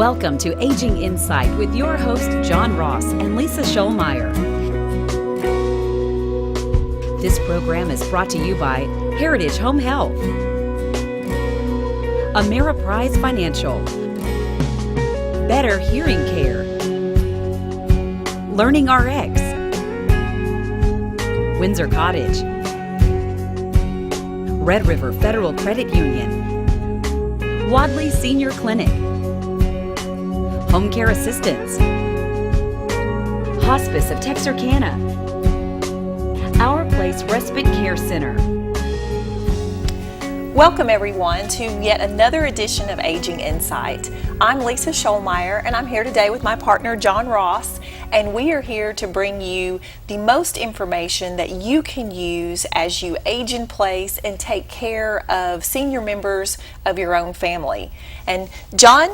Welcome to Aging Insight with your host, John Ross and Lisa Schollmeyer. This program is brought to you by Heritage Home Health, Ameriprise Financial, Better Hearing Care, Learning RX, Windsor Cottage, Red River Federal Credit Union, Wadley Senior Clinic, Home Care Assistance, Hospice of Texarkana, Our Place Respite Care Center. Welcome everyone to yet another edition of Aging Insight. I'm Lisa Schollmeyer and I'm here today with my partner John Ross, and we are here to bring you the most information that you can use as you age in place and take care of senior members of your own family. And John,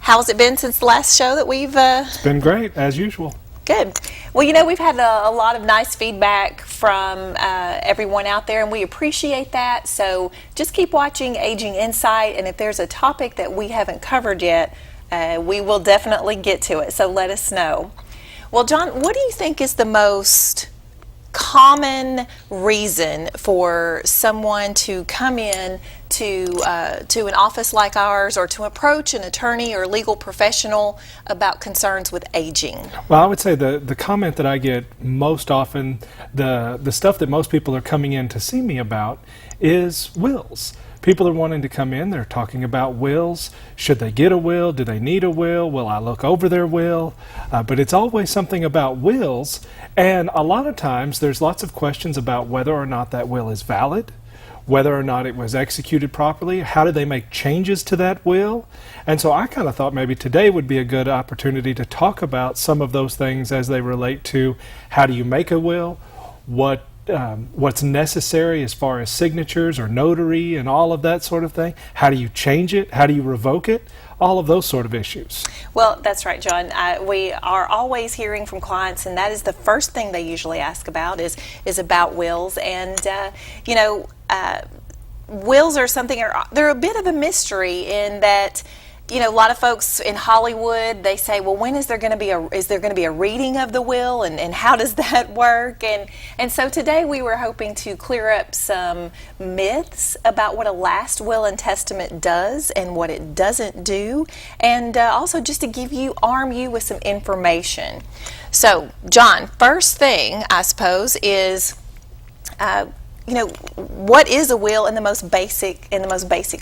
how's it been since the last show that we've... It's been great, as usual. Good. Well, you know, we've had a lot of nice feedback from everyone out there, and we appreciate that. So just keep watching Aging Insight, and if there's a topic that we haven't covered yet, we will definitely get to it. So let us know. Well, John, what do you think is the most common reason for someone to come in to an office like ours, or to approach an attorney or legal professional about concerns with aging? Well, I would say the comment that I get most often, the stuff that most people are coming in to see me about, is wills. People are wanting to come in, they're talking about wills. Should they get a will? Do they need a will? Will I look over their will? But it's always something about wills, and a lot of times there's lots of questions about whether or not that will is valid, whether or not it was executed properly, how did they make changes to that will? And so I kind of thought maybe today would be a good opportunity to talk about some of those things as they relate to how do you make a will, what's necessary as far as signatures or notary and all of that sort of thing. How do you change it? How do you revoke it? All of those sort of issues. Well, that's right, John. We are always hearing from clients, and that is the first thing they usually ask about is about wills. And wills are something, they're a bit of a mystery in that, you know, a lot of folks in Hollywood, they say, well, when is there going to be a reading of the will, and how does that work? And so today we were hoping to clear up some myths about what a last will and testament does and what it doesn't do, and also just to arm you with some information. So, John, first thing, I suppose, is what is a will in the most basic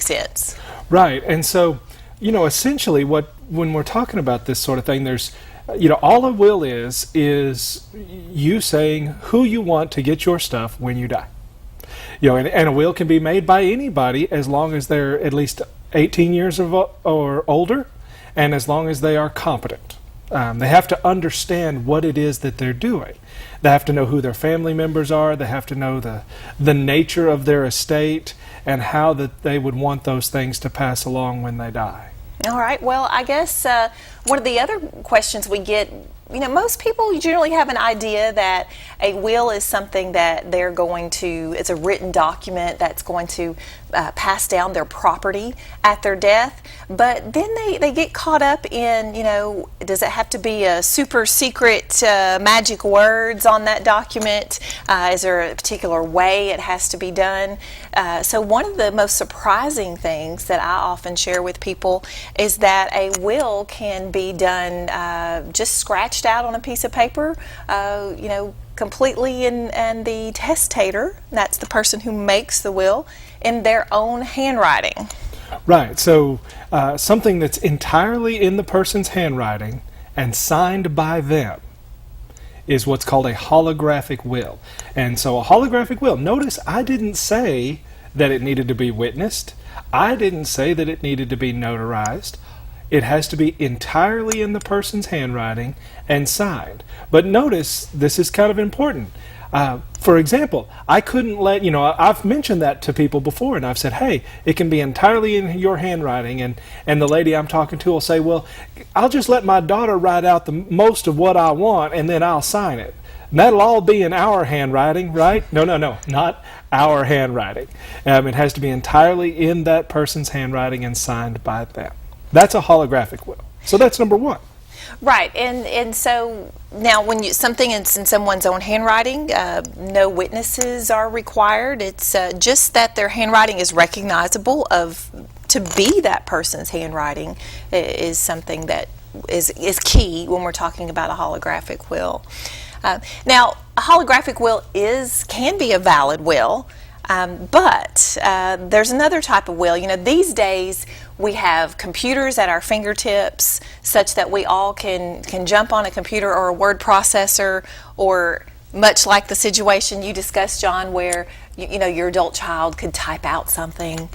sense? Right. And so, essentially when we're talking about this sort of thing, there's, all a will is you saying who you want to get your stuff when you die. And a will can be made by anybody as long as they're at least 18 years or older, and as long as they are competent. They have to understand what it is that they're doing. They have to know who their family members are. They have to know the nature of their estate and how that they would want those things to pass along when they die. All right. Well, I guess one of the other questions we get, most people generally have an idea that a will is something that it's a written document that's going to pass down their property at their death. But then they get caught up in, does it have to be a super secret magic words on that document? Is there a particular way it has to be done? So one of the most surprising things that I often share with people is that a will can be done just scratched out on a piece of paper, completely and the testator, that's the person who makes the will, in their own handwriting. Right. So something that's entirely in the person's handwriting and signed by them is what's called a holographic will. And so a holographic will, notice I didn't say that it needed to be witnessed. I didn't say that it needed to be notarized. It has to be entirely in the person's handwriting and signed. But notice, this is kind of important. For example, I couldn't I've mentioned that to people before, and I've said, hey, it can be entirely in your handwriting, and the lady I'm talking to will say, well, I'll just let my daughter write out the most of what I want, and then I'll sign it. And that'll all be in our handwriting, right? No, not our handwriting. It has to be entirely in that person's handwriting and signed by them. That's a holographic will. So that's number one. Right, and so now when something is in someone's own handwriting, no witnesses are required. It's just that their handwriting is recognizable to be that person's handwriting is something that is key when we're talking about a holographic will. Now, a holographic will can be a valid will, but there's another type of will. You know, these days we have computers at our fingertips such that we all can jump on a computer or a word processor, or much like the situation you discussed, John, where you know your adult child could type out something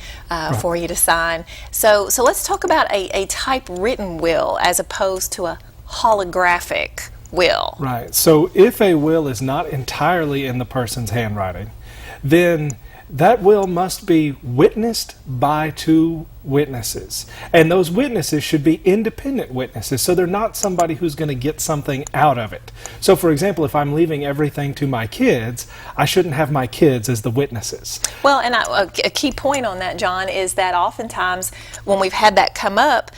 for you to sign. So let's talk about a typewritten will as opposed to a holographic will. Right. So if a will is not entirely in the person's handwriting, then that will must be witnessed by two witnesses. And those witnesses should be independent witnesses, so they're not somebody who's going to get something out of it. So, for example, if I'm leaving everything to my kids, I shouldn't have my kids as the witnesses. Well, and a key point on that, John, is that oftentimes when we've had that come up,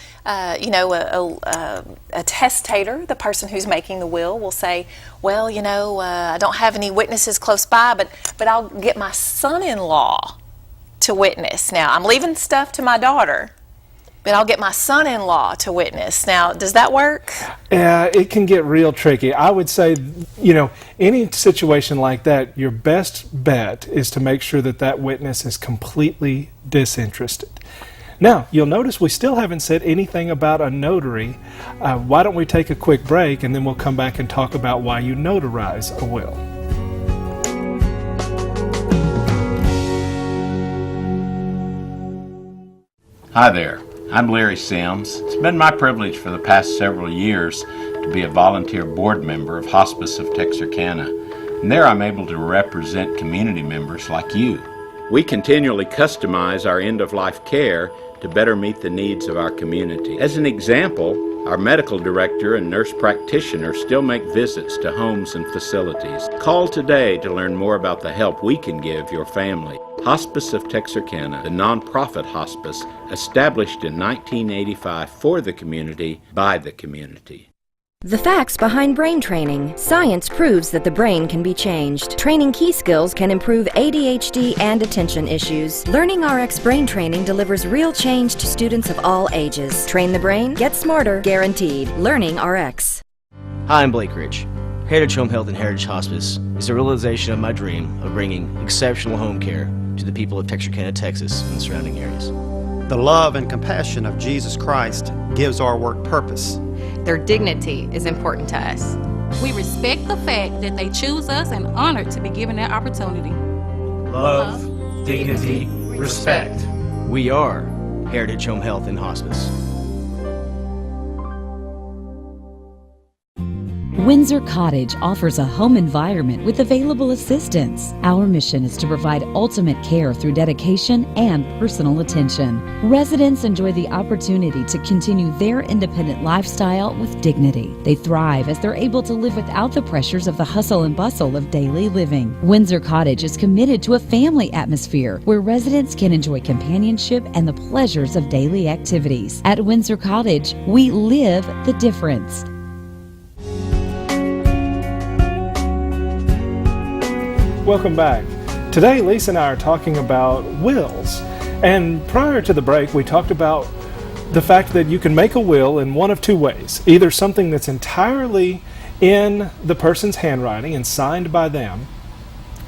you know, a testator, the person who's making the will say, well, you know, I don't have any witnesses close by, but I'll get my son-in-law to witness. Now, I'm leaving stuff to my daughter, but I'll get my son-in-law to witness. Now, does that work? Yeah, it can get real tricky. I would say, you know, any situation like that, your best bet is to make sure that that witness is completely disinterested. Now, you'll notice we still haven't said anything about a notary. Why don't we take a quick break, and then we'll come back and talk about why you notarize a will. Hi there, I'm Larry Sims. It's been my privilege for the past several years to be a volunteer board member of Hospice of Texarkana, and there I'm able to represent community members like you. We continually customize our end-of-life care to better meet the needs of our community. As an example, our medical director and nurse practitioner still make visits to homes and facilities. Call today to learn more about the help we can give your family. Hospice of Texarkana, the nonprofit hospice established in 1985 for the community, by the community. The facts behind brain training. Science proves that the brain can be changed. Training key skills can improve ADHD and attention issues. Learning RX Brain Training delivers real change to students of all ages. Train the brain, get smarter, guaranteed. Learning RX. Hi, I'm Blake Rich. Heritage Home Health and Heritage Hospice is a realization of my dream of bringing exceptional home care to the people of Texarkana, Texas and the surrounding areas. The love and compassion of Jesus Christ gives our work purpose. Their dignity is important to us. We respect the fact that they choose us and honored to be given that opportunity. Love, dignity, respect. We are Heritage Home Health and Hospice. Windsor Cottage offers a home environment with available assistance. Our mission is to provide ultimate care through dedication and personal attention. Residents enjoy the opportunity to continue their independent lifestyle with dignity. They thrive as they're able to live without the pressures of the hustle and bustle of daily living. Windsor Cottage is committed to a family atmosphere where residents can enjoy companionship and the pleasures of daily activities. At Windsor Cottage, we live the difference. Welcome back. Today, Lisa and I are talking about wills. And prior to the break, we talked about the fact that you can make a will in one of two ways. Either something that's entirely in the person's handwriting and signed by them,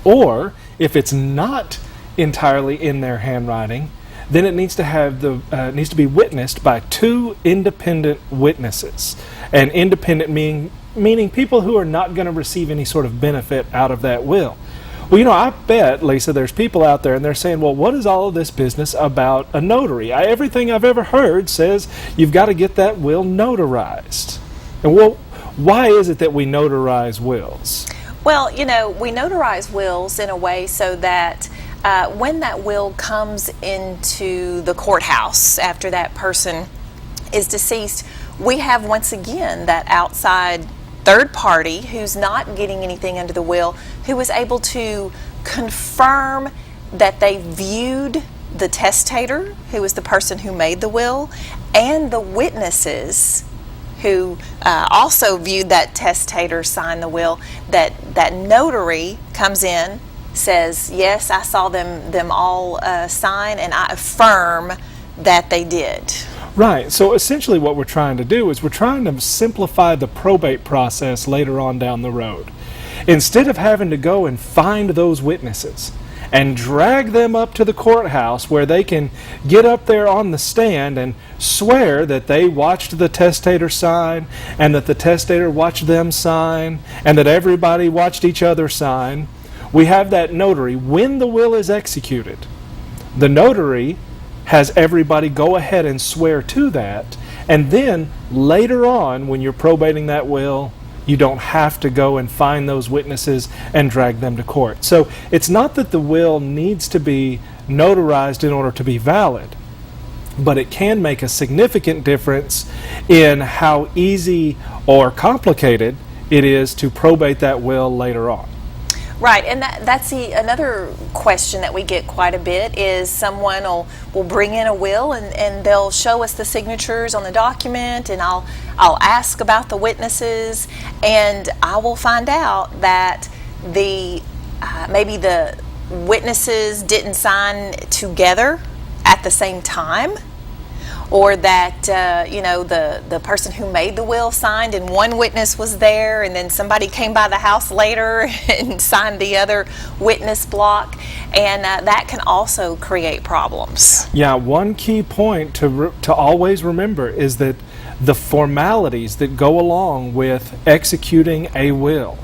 or if it's not entirely in their handwriting, then it needs to be witnessed by two independent witnesses. And independent meaning people who are not going to receive any sort of benefit out of that will. Well, you know, I bet, Lisa, there's people out there and they're saying, well, what is all of this business about a notary? Everything I've ever heard says you've got to get that will notarized. And well, why is it that we notarize wills? Well, you know, we notarize wills in a way so that when that will comes into the courthouse after that person is deceased, we have once again that outside third party who's not getting anything under the will, who is able to confirm that they viewed the testator, who is the person who made the will, and the witnesses who also viewed that testator sign the will, that notary comes in, says, yes, I saw them all sign, and I affirm that they did. Right. So essentially what we're trying to do is we're trying to simplify the probate process later on down the road. Instead of having to go and find those witnesses and drag them up to the courthouse where they can get up there on the stand and swear that they watched the testator sign and that the testator watched them sign and that everybody watched each other sign, we have that notary. When the will is executed, the notary has everybody go ahead and swear to that, and then later on when you're probating that will, you don't have to go and find those witnesses and drag them to court. So it's not that the will needs to be notarized in order to be valid, but it can make a significant difference in how easy or complicated it is to probate that will later on. Right, and that's another question that we get quite a bit is someone will bring in a will and they'll show us the signatures on the document, and I'll ask about the witnesses, and I will find out that maybe the witnesses didn't sign together at the same time, or that the person who made the will signed and one witness was there, and then somebody came by the house later and signed the other witness block, and that can also create problems. Yeah, one key point to always remember is that the formalities that go along with executing a will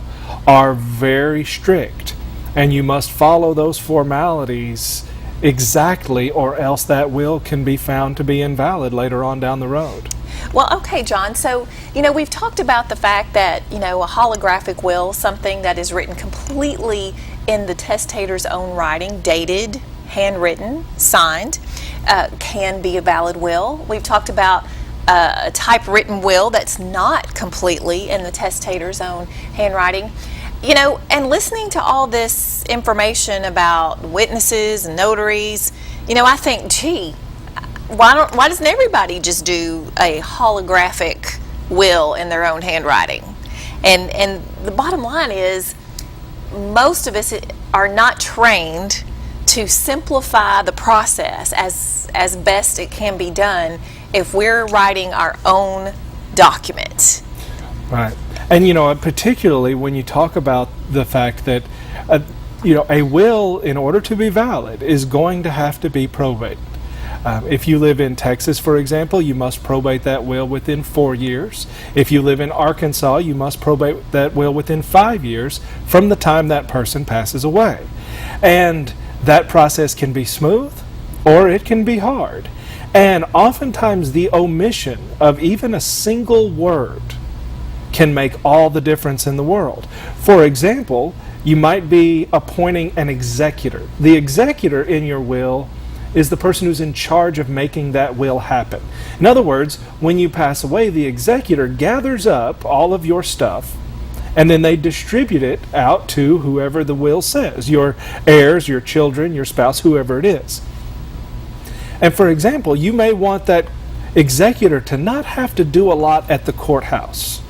are very strict, and you must follow those formalities exactly, or else that will can be found to be invalid later on down the road. Well, okay, John, so we've talked about the fact that a holographic will, something that is written completely in the testator's own writing, dated, handwritten, signed, can be a valid will. We've talked about a typewritten will that's not completely in the testator's own handwriting. And listening to all this information about witnesses and notaries, I think, gee, why doesn't everybody just do a holographic will in their own handwriting? And the bottom line is, most of us are not trained to simplify the process as best it can be done if we're writing our own document. Right. And particularly when you talk about the fact that a will, in order to be valid, is going to have to be probated. If you live in Texas, for example, you must probate that will within 4 years. If you live in Arkansas, you must probate that will within 5 years from the time that person passes away. And that process can be smooth or it can be hard. And oftentimes the omission of even a single word can make all the difference in the world. For example, you might be appointing an executor. The executor in your will is the person who's in charge of making that will happen. In other words, when you pass away, the executor gathers up all of your stuff and then they distribute it out to whoever the will says, your heirs, your children, your spouse, whoever it is. And for example, you may want that executor to not have to do a lot at the courthouse,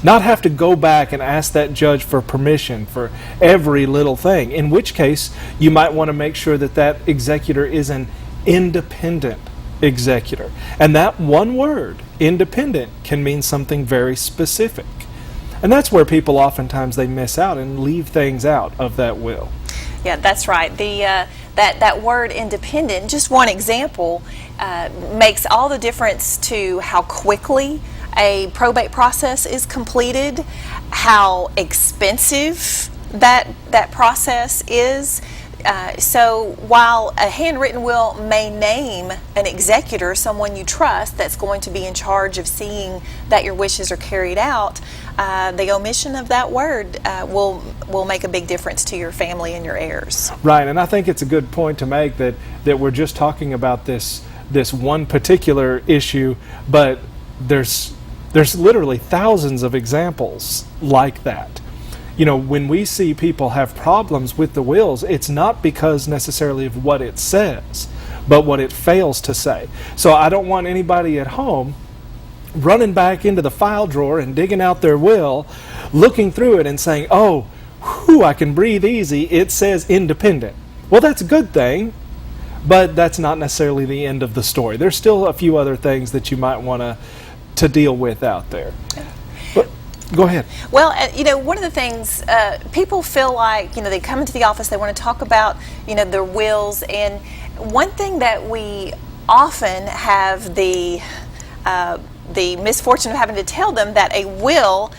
not have to go back and ask that judge for permission for every little thing, in which case you might want to make sure that that executor is an independent executor. And that one word, independent, can mean something very specific. And that's where people oftentimes they miss out and leave things out of that will. Yeah, that's right. That word independent, just one example, makes all the difference to how quickly a probate process is completed, how expensive that process is. So while a handwritten will may name an executor, someone you trust that's going to be in charge of seeing that your wishes are carried out, the omission of that word will make a big difference to your family and your heirs. Right, and I think it's a good point to make that we're just talking about this one particular issue, but there's literally thousands of examples like that. When we see people have problems with the wills, it's not because necessarily of what it says, but what it fails to say. So I don't want anybody at home running back into the file drawer and digging out their will, looking through it and saying, oh, whew, I can breathe easy, it says independent. Well, that's a good thing, but that's not necessarily the end of the story. There's still a few other things that you might want to deal with out there. But go ahead. Well, one of the things people feel like, they come into the office, they want to talk about, their wills, and one thing that we often have the misfortune of having to tell them that a will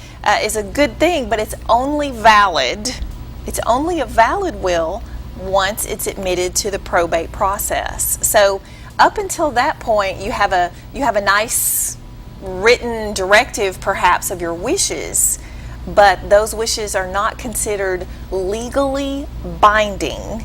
is a good thing, but it's only valid. It's only a valid will once it's admitted to the probate process. So up until that point, you have a nice written directive, perhaps, of your wishes, but those wishes are not considered legally binding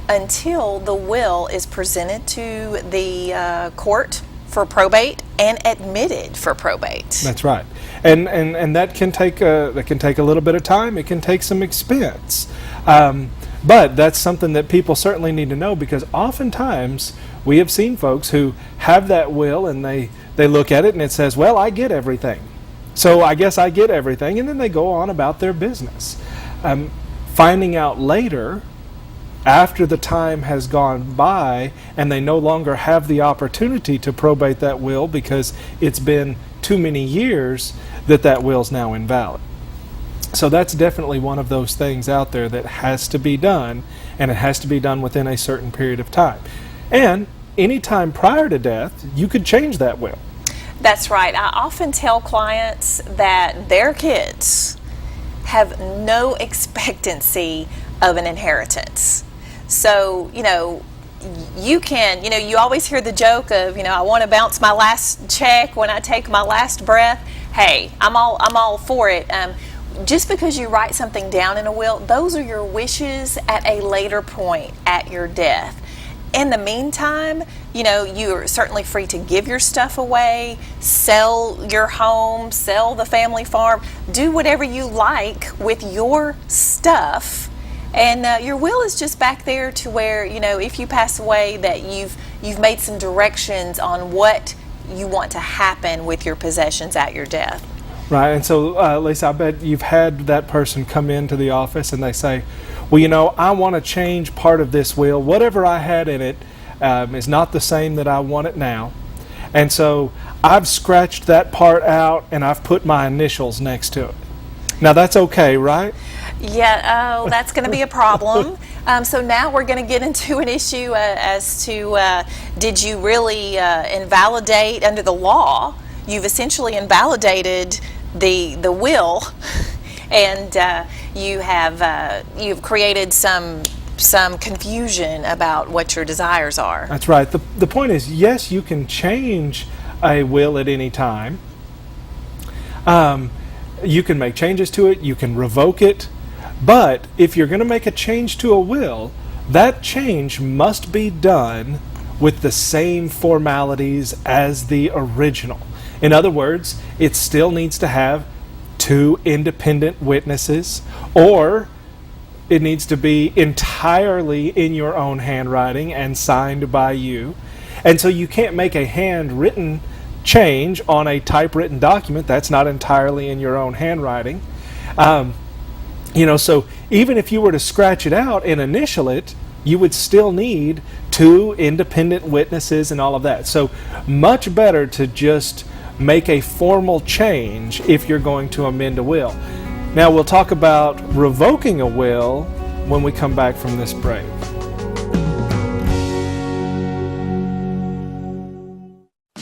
until the will is presented to the court for probate and admitted for probate. That's right, and that can take a little bit of time. It can take some expense, but that's something that people certainly need to know, because oftentimes we have seen folks who have that will and they look at it and it says, well, I get everything, so I guess I get everything, and then they go on about their business, finding out later, after the time has gone by and they no longer have the opportunity to probate that will because it's been too many years, that will's now invalid. So that's definitely one of those things out there that has to be done, and it has to be done within a certain period of time. And any time prior to death, you could change that will. That's right. I often tell clients that their kids have no expectancy of an inheritance. So, you can, you always hear the joke of, I want to bounce my last check when I take my last breath. Hey, I'm all for it. Just because you write something down in a will, those are your wishes at a later point at your death. In the meantime, you're certainly free to give your stuff away, sell your home, sell the family farm, do whatever you like with your stuff. And your will is just back there to where, if you pass away, that you've made some directions on what you want to happen with your possessions at your death. Right, and so, Lisa, I bet you've had that person come into the office and they say, well, I want to change part of this will. Whatever I had in it is not the same that I want it now. And so I've scratched that part out and I've put my initials next to it. Now, that's okay, right? Yeah, that's going to be a problem. So now we're going to get into an issue as to did you really invalidate under the law? You've essentially invalidated the will, and you've created some confusion about what your desires are. That's right. The point is, yes, you can change a will at any time. You can make changes to it. You can revoke it. But if you're going to make a change to a will, that change must be done with the same formalities as the original. In other words, it still needs to have 2 independent witnesses, or it needs to be entirely in your own handwriting and signed by you. And so you can't make a handwritten change on a typewritten document that's not entirely in your own handwriting. So even if you were to scratch it out and initial it, you would still need 2 independent witnesses and all of that. So much better to just make a formal change if you're going to amend a will. Now we'll talk about revoking a will when we come back from this break.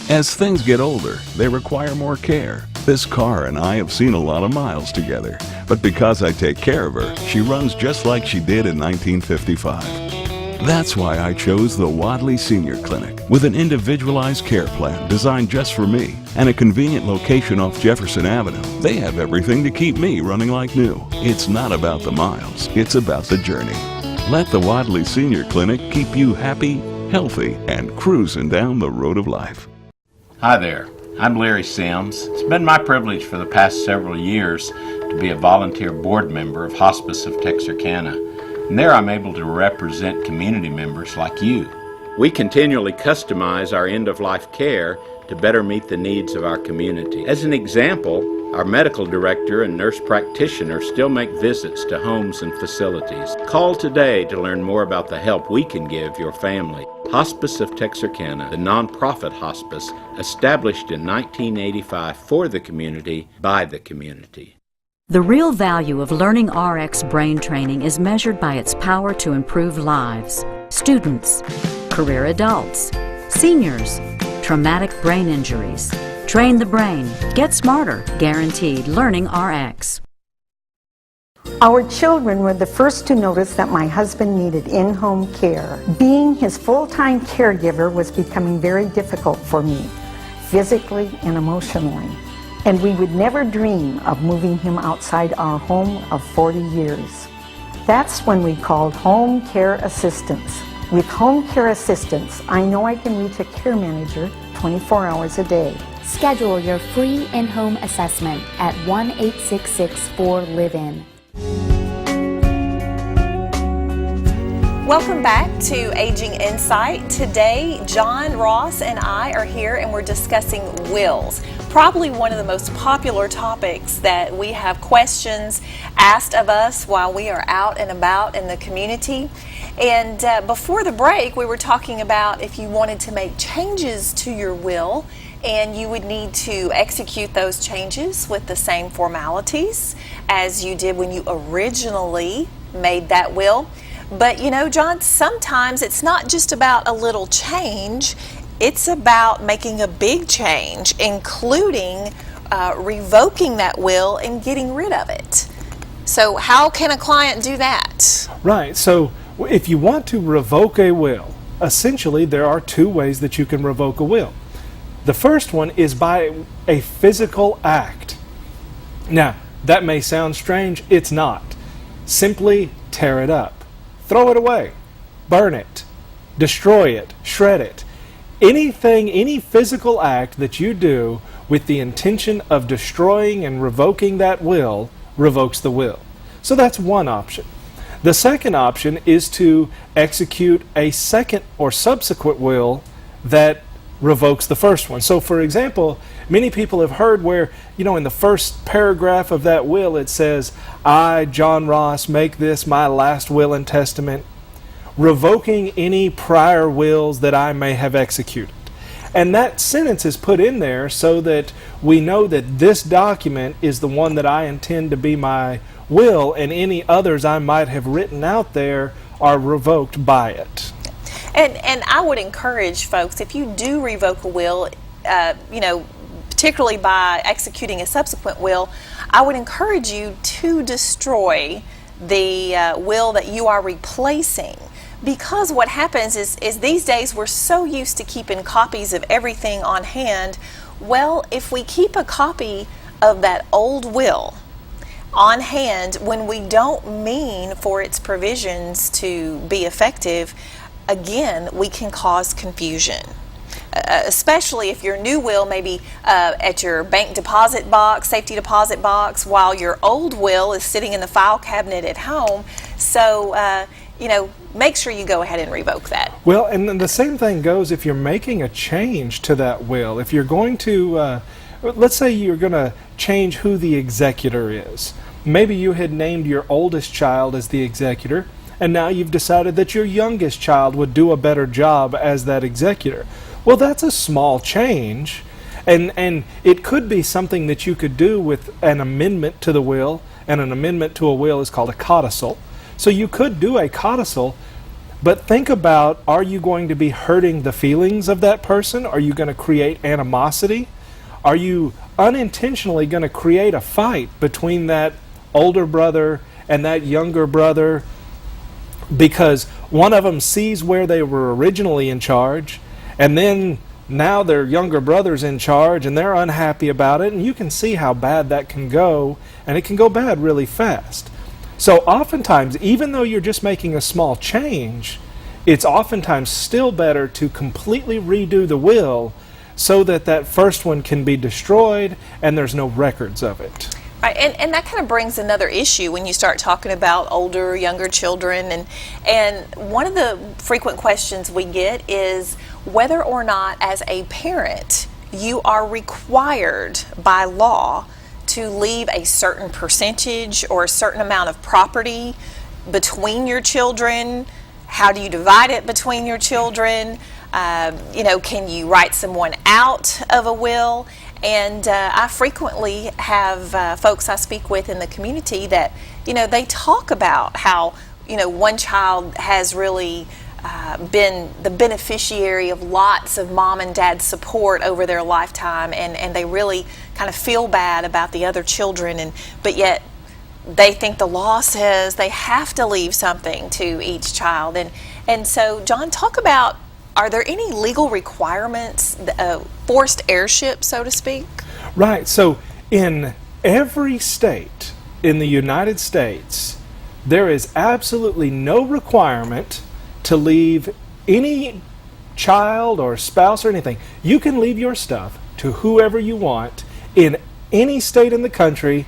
As things get older, they require more care. This car and I have seen a lot of miles together, but because I take care of her, she runs just like she did in 1955. That's why I chose the Wadley Senior Clinic, with an individualized care plan designed just for me and a convenient location off Jefferson Avenue. They have everything to keep me running like new. It's not about the miles, it's about the journey. Let the Wadley Senior Clinic keep you happy, healthy, and cruising down the road of life. Hi there, I'm Larry Sims. It's been my privilege for the past several years to be a volunteer board member of Hospice of Texarkana, and there I'm able to represent community members like you. We continually customize our end-of-life care to better meet the needs of our community. As an example, our medical director and nurse practitioner still make visits to homes and facilities. Call today to learn more about the help we can give your family. Hospice of Texarkana, the nonprofit hospice established in 1985 for the community, by the community. The real value of learning RX brain training is measured by its power to improve lives. Students, career adults, seniors, traumatic brain injuries. Train the brain. Get smarter. Guaranteed. Learning RX. Our children were the first to notice that my husband needed in-home care. Being his full-time caregiver was becoming very difficult for me, physically and emotionally. And we would never dream of moving him outside our home of 40 years. That's when we called Home Care Assistance. With Home Care Assistance, I know I can reach a care manager 24 hours a day. Schedule your free in-home assessment at 1-866-4-LIVE-IN. Welcome back to Aging Insight. Today, John Ross and I are here and we're discussing wills. Probably one of the most popular topics that we have questions asked of us while we are out and about in the community. And before the break, we were talking about if you wanted to make changes to your will, and you would need to execute those changes with the same formalities as you did when you originally made that will. But you know, John, sometimes it's not just about a little change, it's about making a big change, including revoking that will and getting rid of it. So how can a client do that? Right, so if you want to revoke a will, essentially there are two ways that you can revoke a will. The first one is by a physical act. Now, that may sound strange, it's not. Simply tear it up, throw it away, burn it, destroy it, shred it. Anything, any physical act that you do with the intention of destroying and revoking that will, revokes the will. So that's one option. The second option is to execute a second or subsequent will that revokes the first one. So for example, many people have heard where, you know, in the first paragraph of that will it says, I, John Ross, make this my last will and testament, revoking any prior wills that I may have executed. And that sentence is put in there so that we know that this document is the one that I intend to be my will, and any others I might have written out there are revoked by it. And I would encourage folks, if you do revoke a will, you know, particularly by executing a subsequent will, I would encourage you to destroy the will that you are replacing. Because what happens is these days we're so used to keeping copies of everything on hand. Well, if we keep a copy of that old will on hand when we don't mean for its provisions to be effective, again, we can cause confusion. Especially if your new will may be at your bank deposit box, safety deposit box, while your old will is sitting in the file cabinet at home. So, you know, make sure you go ahead and revoke that. Well, and then the same thing goes if you're making a change to that will. If you're going to, let's say you're going to change who the executor is. Maybe you had named your oldest child as the executor, and now you've decided that your youngest child would do a better job as that executor. Well, that's a small change, and it could be something that you could do with an amendment to the will, and an amendment to a will is called a codicil. So you could do a codicil, but think about, are you going to be hurting the feelings of that person? Are you going to create animosity? Are you unintentionally going to create a fight between that older brother and that younger brother because one of them sees where they were originally in charge, and then now their younger brother's in charge and they're unhappy about it, and you can see how bad that can go, and it can go bad really fast. So oftentimes, even though you're just making a small change, it's oftentimes still better to completely redo the will so that that first one can be destroyed and there's no records of it. Right, and that kind of brings another issue when you start talking about older, younger children, and one of the frequent questions we get is whether or not, as a parent, you are required by law to leave a certain percentage or a certain amount of property between your children. How do you divide it between your children? Can you write someone out of a will? And I frequently have folks I speak with in the community that, they talk about how, one child has really been the beneficiary of lots of mom and dad support over their lifetime, and they really kind of feel bad about the other children, but yet they think the law says they have to leave something to each child. And so, John, talk about, are there any legal requirements, forced heirship, so to speak? Right. So in every state in the United States, there is absolutely no requirement to leave any child or spouse or anything. You can leave your stuff to whoever you want in any state in the country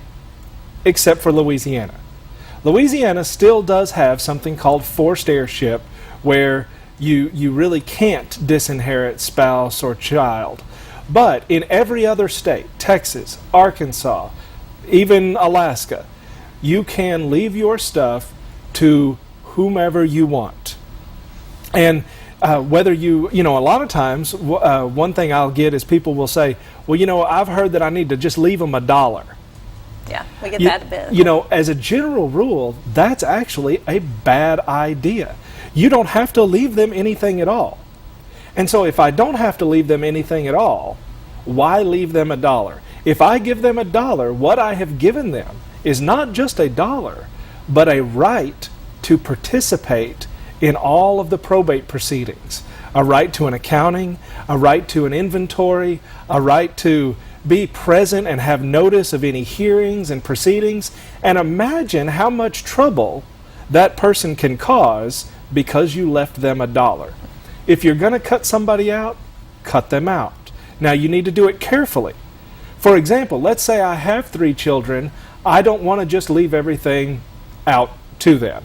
except for Louisiana. Louisiana still does have something called forced heirship, where you really can't disinherit spouse or child. But in every other state, Texas, Arkansas, even Alaska, you can leave your stuff to whomever you want. And whether a lot of times, one thing I'll get is people will say, well, I've heard that I need to just leave them $1. Yeah, we get that a bit. As a general rule, that's actually a bad idea. You don't have to leave them anything at all. And so if I don't have to leave them anything at all, why leave them $1? If I give them $1, what I have given them is not just $1, but a right to participate in all of the probate proceedings. A right to an accounting, a right to an inventory, a right to be present and have notice of any hearings and proceedings. And imagine how much trouble that person can cause because you left them $1. If you're going to cut somebody out, cut them out. Now you need to do it carefully. For example, let's say I have 3 children. I don't want to just leave everything out to them.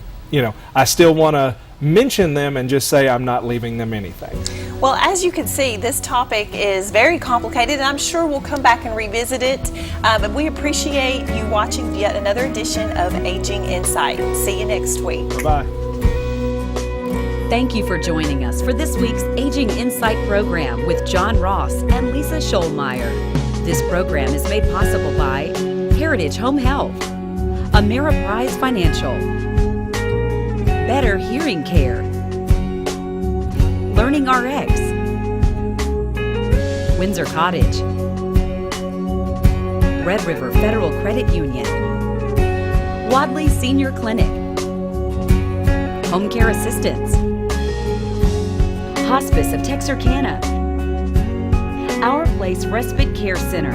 I still want to mention them and just say I'm not leaving them anything. Well, as you can see, this topic is very complicated, and I'm sure we'll come back and revisit it. But we appreciate you watching yet another edition of Aging Insight. See you next week. Bye-bye. Thank you for joining us for this week's Aging Insight program with John Ross and Lisa Schollmeyer. This program is made possible by Heritage Home Health, Ameriprise Financial, Better Hearing Care, Learning RX, Windsor Cottage, Red River Federal Credit Union, Wadley Senior Clinic, Home Care Assistance, Hospice of Texarkana, Our Place Respite Care Center,